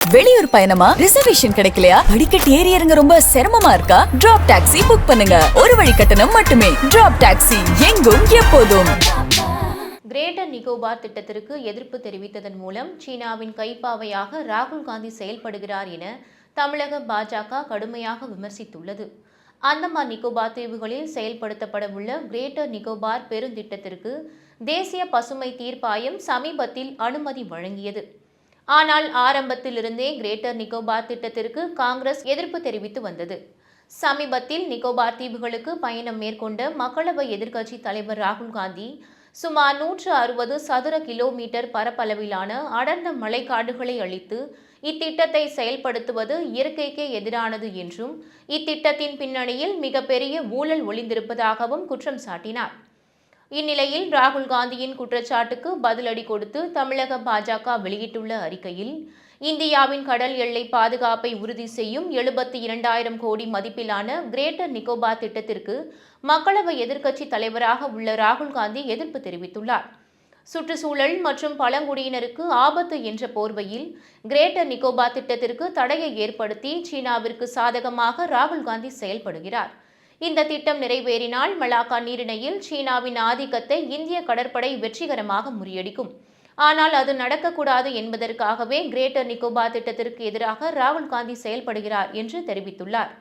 வெளியூர் பயணமா? ரிசர்வேஷன் கிடைக்கலையா? படிக்கட்டு ஏறி இறங்க ரொம்ப சிரமமா இருக்கா? டிராப் டாக்ஸி புக் பண்ணுங்க. ஒரு வழி கட்டணம் மட்டுமே. டிராப் டாக்ஸி, எங்கும் எப்போதும். கிரேட்டர் நிக்கோபார் திட்டத்திற்கு எதிர்ப்பு தெரிவித்ததன் மூலம் சீனாவின் கைப்பாவையாக ராகுல் காந்தி செயல்படுகிறார் என தமிழக பாஜக கடுமையாக விமர்சித்துள்ளது. அந்தமான் நிக்கோபார் தீவுகளில் செயல்படுத்தப்படவுள்ள கிரேட்டர் நிக்கோபார் பெருந்திட்டத்திற்கு தேசிய பசுமை தீர்ப்பாயம் சமீபத்தில் அனுமதி வழங்கியது. ஆனால் ஆரம்பத்திலிருந்தே கிரேட்டர் நிக்கோபார் திட்டத்திற்கு காங்கிரஸ் எதிர்ப்பு தெரிவித்து வந்தது. சமீபத்தில் நிக்கோபார் தீவுகளுக்கு பயணம் மேற்கொண்ட மக்களவை எதிர்க்கட்சி தலைவர் ராகுல் காந்தி சுமார் 160 சதுர கிலோமீட்டர் பரப்பளவிலான அடர்ந்த மலைக்காடுகளை அழித்து இத்திட்டத்தை செயல்படுத்துவது இயற்கைக்கே எதிரானது என்றும் இத்திட்டத்தின் பின்னணியில் மிகப்பெரிய ஊழல் ஒளிந்திருப்பதாகவும் குற்றம் சாட்டினார். இந்நிலையில் ராகுல் காந்தியின் குற்றச்சாட்டுக்கு பதிலடி கொடுத்து தமிழக பாஜக வெளியிட்டுள்ள அறிக்கையில், இந்தியாவின் கடல் எல்லை பாதுகாப்பை உறுதி செய்யும் 72,000 கோடி மதிப்பிலான கிரேட்டர் நிக்கோபார் திட்டத்திற்கு மக்களவை எதிர்க்கட்சி தலைவராக உள்ள ராகுல் காந்தி எதிர்ப்பு தெரிவித்துள்ளார். சுற்றுச்சூழல் மற்றும் பழங்குடியினருக்கு ஆபத்து என்ற போர்வையில் கிரேட்டர் நிக்கோபார் திட்டத்திற்கு தடையை ஏற்படுத்தி சீனாவிற்கு சாதகமாக ராகுல் காந்தி செயல்படுகிறார். இந்த திட்டம் நிறைவேறினால் மலாக்கா நீரிணையில் சீனாவின் ஆதிக்கத்தை இந்திய கடற்படை வெற்றிகரமாக முறியடிக்கும். ஆனால் அது நடக்கக்கூடாது என்பதற்காகவே கிரேட்டர் நிக்கோபார் திட்டத்திற்கு எதிராக ராகுல் காந்தி செயல்படுகிறார் என்று தெரிவித்துள்ளார்.